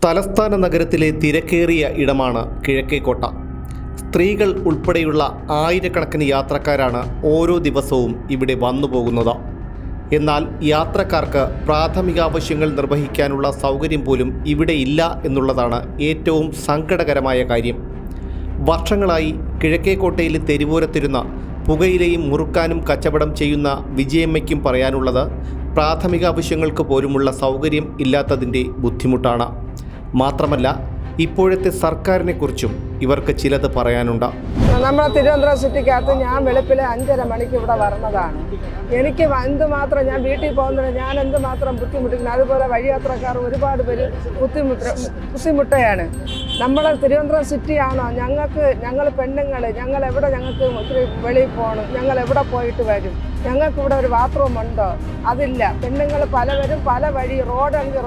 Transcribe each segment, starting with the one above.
തലസ്ഥാന നഗരത്തിലെ തിരക്കേറിയ ഇടമാണ് കിഴക്കേക്കോട്ട. സ്ത്രീകൾ ഉൾപ്പെടെയുള്ള ആയിരക്കണക്കിന് യാത്രക്കാരാണ് ഓരോ ദിവസവും ഇവിടെ വന്നു പോകുന്നത്. എന്നാൽ യാത്രക്കാർക്ക് പ്രാഥമിക ആവശ്യങ്ങൾ നിർവഹിക്കാനുള്ള സൗകര്യം പോലും ഇവിടെ ഇല്ല എന്നുള്ളതാണ് ഏറ്റവും സങ്കടകരമായ കാര്യം. വർഷങ്ങളായി കിഴക്കേക്കോട്ടയിലെ തെരുവോരത്തിരുന്ന പുകയിലയും മുറുക്കാനും കച്ചവടം ചെയ്യുന്ന വിജയമ്മയ്ക്കും പറയാനുള്ളത് പ്രാഥമിക ആവശ്യങ്ങൾക്ക് പോലുമുള്ള സൗകര്യം ഇല്ലാത്തതിൻ്റെ ബുദ്ധിമുട്ടാണ്. മാത്രമല്ല, ഇപ്പോഴത്തെ സർക്കാരിനെക്കുറിച്ചും ഇവർക്ക് ചിലത് പറയാനുണ്ട്. നമ്മുടെ തിരുവനന്തപുരം സിറ്റിക്കകത്ത് ഞാൻ വെളുപ്പിലെ 5:30 മണിക്ക് ഇവിടെ വരുന്നതാണ്. എനിക്ക് എന്തുമാത്രം ഞാൻ വീട്ടിൽ പോകുന്നത് ഞാൻ എന്തുമാത്രം ബുദ്ധിമുട്ടിക്കുന്നു. അതുപോലെ വഴിയാത്രക്കാർ ഒരുപാട് പേര് ബുദ്ധിമുട്ടയാണ്. നമ്മൾ തിരുവനന്തപുരം സിറ്റിയാണോ? ഞങ്ങൾ പെണ്ണുങ്ങൾ ഞങ്ങൾക്ക് ഒത്തിരി വെളിയിൽ പോകണം. ഞങ്ങൾ എവിടെ പോയിട്ട് വരും? ഞങ്ങൾക്കിവിടെ ഒരു ബാത്റൂം ഉണ്ടോ? അതില്ല. പെണ്ണുങ്ങൾ പലവരും പല വഴി റോഡെങ്കിൽ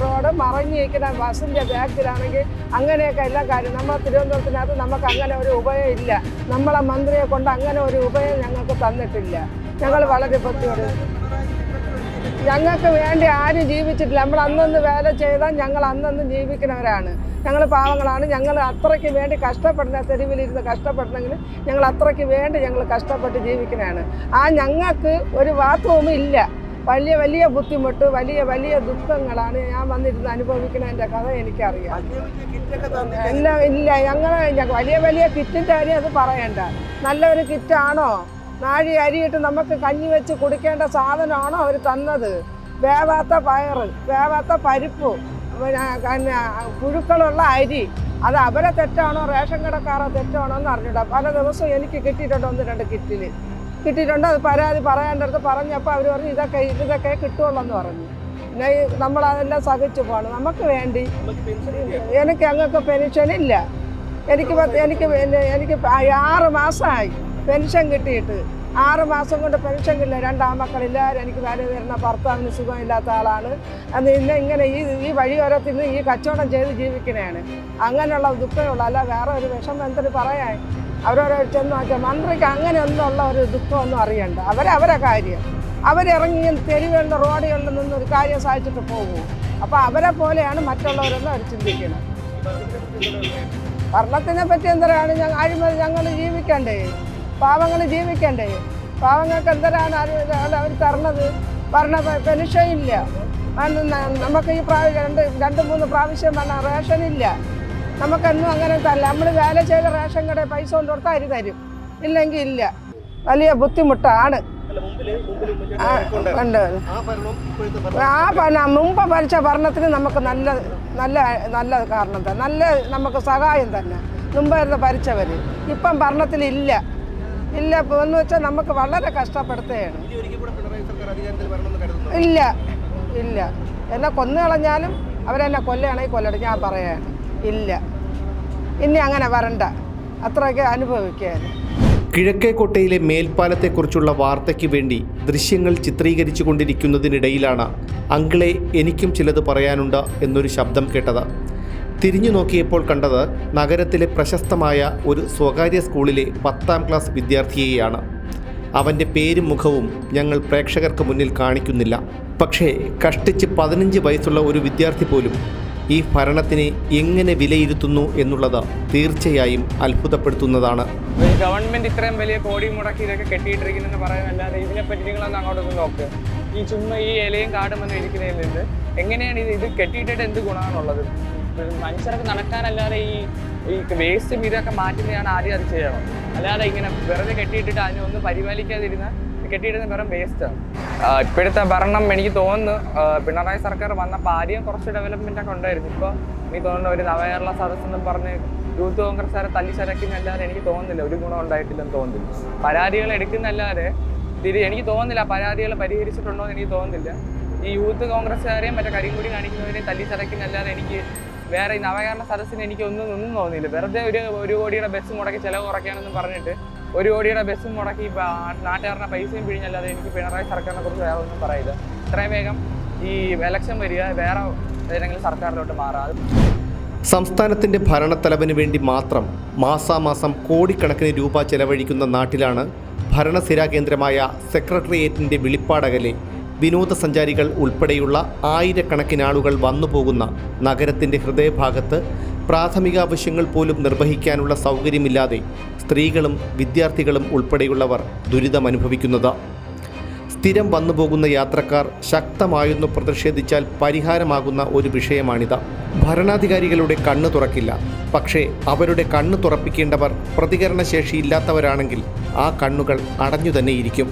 റോഡ് മറഞ്ഞിരിക്കുന്ന ബസ്സിൻ്റെ ബാക്കിലാണെങ്കിൽ അങ്ങനെയൊക്കെ എല്ലാ കാര്യം നമ്മുടെ തിരുവനന്തപുരത്തിനകത്ത് നമുക്ക് അങ്ങനെ ഒരു ഉപയോഗം ഇല്ല. നമ്മളെ മന്ത്രിയെ കൊണ്ട് അങ്ങനെ ഒരു ഉപയോഗം ഞങ്ങൾക്ക് തന്നിട്ടില്ല. ഞങ്ങൾ വളരെ ബുദ്ധിമുട്ട്. ഞങ്ങൾക്ക് വേണ്ടി ആരും ജീവിച്ചിട്ടില്ല. നമ്മൾ അന്നൊന്ന് വേല ചെയ്താൽ ഞങ്ങൾ അന്നൊന്ന് ജീവിക്കുന്നവരാണ്. ഞങ്ങൾ പാവങ്ങളാണ്. ഞങ്ങൾ അത്രയ്ക്ക് വേണ്ടി കഷ്ടപ്പെടുന്ന തെരുവിലിരുന്ന് കഷ്ടപ്പെടണമെങ്കിൽ ഞങ്ങൾ അത്രയ്ക്ക് വേണ്ടി ഞങ്ങൾ കഷ്ടപ്പെട്ട് ജീവിക്കുന്നതാണ്. ഞങ്ങൾക്ക് ഒരു ബാത്റൂമും ഇല്ല. വലിയ ബുദ്ധിമുട്ട്, വലിയ ദുഃഖങ്ങളാണ് ഞാൻ വന്നിരുന്ന് അനുഭവിക്കുന്നതിൻ്റെ കഥ എനിക്കറിയാം. എല്ലാം ഇല്ല. വലിയ കിറ്റിൻ്റെ കാര്യം അത് പറയണ്ട. നല്ലൊരു കിറ്റാണോ? നാഴി അരിയിട്ട് നമുക്ക് കഞ്ഞി വെച്ച് കുടിക്കേണ്ട സാധനമാണോ അവർ തന്നത്? വേവാത്ത പയറ്, വേവാത്ത പരിപ്പ്, പുഴുക്കളുള്ള അരി. അത് അവരെ തെറ്റാണോ റേഷൻ കടക്കാരോ തെറ്റാണോ എന്ന് അറിഞ്ഞിട്ടാ. പല ദിവസവും എനിക്ക് കിട്ടിയിട്ടുണ്ട് 1-2 കിറ്റിൽ കിട്ടിയിട്ടുണ്ട്. അത് പരാതി പറയേണ്ടടുത്ത് പറഞ്ഞപ്പോൾ അവർ പറഞ്ഞു ഇതൊക്കെ കിട്ടുള്ളൂ പറഞ്ഞു. പിന്നെ നമ്മളതെല്ലാം സഹിച്ചു പോകണം. നമുക്ക് വേണ്ടി എനിക്ക് അങ്ങക്ക് പെൻഷനില്ല. എനിക്ക് 6 മാസമായി പെൻഷൻ കിട്ടിയിട്ട്. 6 മാസം കൊണ്ട് പെൻഷൻ കിട്ടില്ല. 2 ആമക്കളില്ലാരും എനിക്ക് വേല തരുന്ന ഭർത്താവിന് സുഖമില്ലാത്ത ആളാണ്. അത് ഇങ്ങനെ ഈ വഴിയോരത്തിൽ ഈ കച്ചവടം ചെയ്ത് ജീവിക്കുന്നതാണ്. അങ്ങനെയുള്ള ദുഃഖമുള്ള അല്ല വേറെ ഒരു വിഷമം എന്തിനു പറയാൻ. അവരവരെ ചെന്ന് നോക്കിയാൽ മന്ത്രിക്ക് അങ്ങനെ ഒന്നുള്ള ഒരു ദുഃഖമൊന്നും അറിയണ്ട. അവരെ കാര്യം അവരിറങ്ങി തെരുവുകളിൽ റോഡുകളിൽ നിന്ന് ഒരു കാര്യം സാധിച്ചിട്ട് പോകും. അപ്പോൾ അവരെ പോലെയാണ് മറ്റുള്ളവരെന്ന് അവർ ചിന്തിക്കുന്നത്. ഭരണത്തിനെ പറ്റി എന്തിനാണ് അഴിമതി? ഞങ്ങൾ ജീവിക്കണ്ടേ? പാവങ്ങൾ ജീവിക്കണ്ടേ? പാവങ്ങൾക്ക് എന്തിനാണ് അവർ തരണത്? പെൻഷൻ ഇല്ല. നമുക്ക് ഈ 2-3 പ്രാവശ്യം വേണം. റേഷനില്ല. നമുക്കെന്നും അങ്ങനെ തല്ല. നമ്മൾ വേല ചെയ്ത റേഷൻ കടയിൽ പൈസ കൊണ്ട് കൊടുത്താൽ അരി തരും, ഇല്ലെങ്കിൽ ഇല്ല. വലിയ ബുദ്ധിമുട്ടാണ്. മുമ്പ് ഭരിച്ച ഭരണത്തിന് നമുക്ക് നല്ല കാരണം തന്നെ, നല്ല നമുക്ക് സഹായം തന്നെ മുമ്പായിരുന്നു ഭരിച്ചവർ. ഇപ്പം ഭരണത്തിലില്ല. എന്ന് വെച്ചാൽ നമുക്ക് വളരെ കഷ്ടപ്പെടുത്തുകയാണ്. ഇല്ല. എന്നെ കൊന്നു കളഞ്ഞാലും അവരെന്നെ കൊല്ലുകയാണെങ്കിൽ കൊല്ലട്ടെ, ഞാൻ പറയാണ്. ഇല്ല, ഇനി അങ്ങനെ വരണ്ട. അത്രയൊക്കെ അനുഭവിക്കുകയാണ്. കിഴക്കേക്കോട്ടയിലെ മേൽപ്പാലത്തെക്കുറിച്ചുള്ള വാർത്തയ്ക്ക് വേണ്ടി ദൃശ്യങ്ങൾ ചിത്രീകരിച്ചു കൊണ്ടിരിക്കുന്നതിനിടയിലാണ് അങ്കിളെ എനിക്കും ചിലത് പറയാനുണ്ട് എന്നൊരു ശബ്ദം കേട്ടത്. തിരിഞ്ഞു നോക്കിയപ്പോൾ കണ്ടത് നഗരത്തിലെ പ്രശസ്തമായ ഒരു സ്വകാര്യ സ്കൂളിലെ 10ാം ക്ലാസ് വിദ്യാർത്ഥിയെയാണ്. അവൻ്റെ പേരും മുഖവും ഞങ്ങൾ പ്രേക്ഷകർക്ക് മുന്നിൽ കാണിക്കുന്നില്ല. പക്ഷേ കഷ്ടിച്ച് 15 വയസ്സുള്ള ഒരു വിദ്യാർത്ഥി പോലും ഈ ഭരണത്തിനെ എങ്ങനെ വിലയിരുത്തുന്നു എന്നുള്ളത് തീർച്ചയായും അത്ഭുതപ്പെടുത്തുന്നതാണ്. ഗവൺമെന്റ് ഇത്രയും വലിയ കോടി മുടക്കി ഇതൊക്കെ കെട്ടിയിട്ടിരിക്കുന്നെന്ന് പറയാനല്ലാതെ ഇതിനെപ്പറ്റി നിങ്ങളൊന്ന് അങ്ങോട്ടൊന്ന് നോക്ക്. ഈ ചുമ്മാ ഈ ഇലയും കാടും വന്ന് ഇരിക്കുന്നതിൽ നിന്ന് എങ്ങനെയാണ് ഇത് കെട്ടിയിട്ടിട്ട് എന്ത് ഗുണമാണുള്ളത്? മനുഷ്യർക്ക് നടക്കാനല്ലാതെ ഈ വേസ്റ്റും ഇതൊക്കെ മാറ്റുന്നതാണ് ആദ്യം അത് ചെയ്യണം. അല്ലാതെ ഇങ്ങനെ വെറുതെ കെട്ടിയിട്ടിട്ട് അതിനൊന്നും പരിപാലിക്കാതിരുന്ന കെട്ടിയിടുന്ന വെറും വേസ്റ്റാണ്. ഇപ്പോഴത്തെ ഭരണം എനിക്ക് തോന്നുന്നു പിണറായി സർക്കാർ വന്നപ്പോൾ ആദ്യം കുറച്ച് ഡെവലപ്മെൻ്റ് ഒക്കെ ഉണ്ടായിരുന്നു. ഇപ്പോൾ എനിക്ക് തോന്നുന്നു ഒരു നവകേരള സദസ്സെന്നും പറഞ്ഞ് യൂത്ത് കോൺഗ്രസ്സുകാരെ തല്ലിച്ചരക്കുന്നല്ലാതെ എനിക്ക് തോന്നുന്നില്ല ഒരു ഗുണം ഉണ്ടായിട്ടില്ലെന്ന് തോന്നുന്നില്ല. പരാതികൾ എടുക്കുന്നല്ലാതെ എനിക്ക് തോന്നുന്നില്ല പരാതികൾ പരിഹരിച്ചിട്ടുണ്ടോ എന്ന് എനിക്ക് തോന്നുന്നില്ല. ഈ യൂത്ത് കോൺഗ്രസ്സുകാരെയും മറ്റേ കരിങ്കുടി കാണിക്കുന്നവരെയും തല്ലിച്ചരക്കുന്നല്ലാതെ എനിക്ക് വേറെ ഈ നവകേരള സദസ്സിന് എനിക്ക് ഒന്നും തോന്നുന്നില്ല. വെറുതെ ഒരു കോടിയുടെ ബസ് മുടക്കി ചിലവ് കുറയ്ക്കാനെന്നും പറഞ്ഞിട്ട് 1 കോടിയുടെ ബസ്സും മുടക്കി നാട്ടുകാരുടെ പൈസയും പിഴിഞ്ഞല്ലാതെ എനിക്ക് പിണറായി സർക്കാരിനെ കുറിച്ച് വേറെ ഒന്നും പറയില്ല. ഇത്രയും വേഗം ഈ ഇലക്ഷൻ വരിക, വേറെ ഏതെങ്കിലും സർക്കാരിലോട്ട് മാറാം. സംസ്ഥാനത്തിൻ്റെ ഭരണത്തലവന് വേണ്ടി മാത്രം മാസാമാസം കോടിക്കണക്കിന് രൂപ ചെലവഴിക്കുന്ന നാട്ടിലാണ് ഭരണസിരാ കേന്ദ്രമായ സെക്രട്ടേറിയറ്റിൻ്റെ വെളിപ്പാടകലെ വിനോദസഞ്ചാരികൾ ഉൾപ്പെടെയുള്ള ആയിരക്കണക്കിന് ആളുകൾ വന്നുപോകുന്ന നഗരത്തിൻ്റെ ഹൃദയഭാഗത്ത് പ്രാഥമിക ആവശ്യങ്ങൾ പോലും നിർവഹിക്കാനുള്ള സൗകര്യമില്ലാതെ സ്ത്രീകളും വിദ്യാർത്ഥികളും ഉൾപ്പെടെയുള്ളവർ ദുരിതമനുഭവിക്കുന്നത്. സ്ഥിരം വന്നുപോകുന്ന യാത്രക്കാർ ശക്തമായൊന്ന് പ്രതിഷേധിച്ചാൽ പരിഹാരമാകുന്ന ഒരു വിഷയമാണിത്. ഭരണാധികാരികളുടെ കണ്ണ് തുറക്കില്ല. പക്ഷേ അവരുടെ കണ്ണ് തുറപ്പിക്കേണ്ടവർ പ്രതികരണശേഷിയില്ലാത്തവരാണെങ്കിൽ ആ കണ്ണുകൾ അടഞ്ഞു തന്നെയിരിക്കും.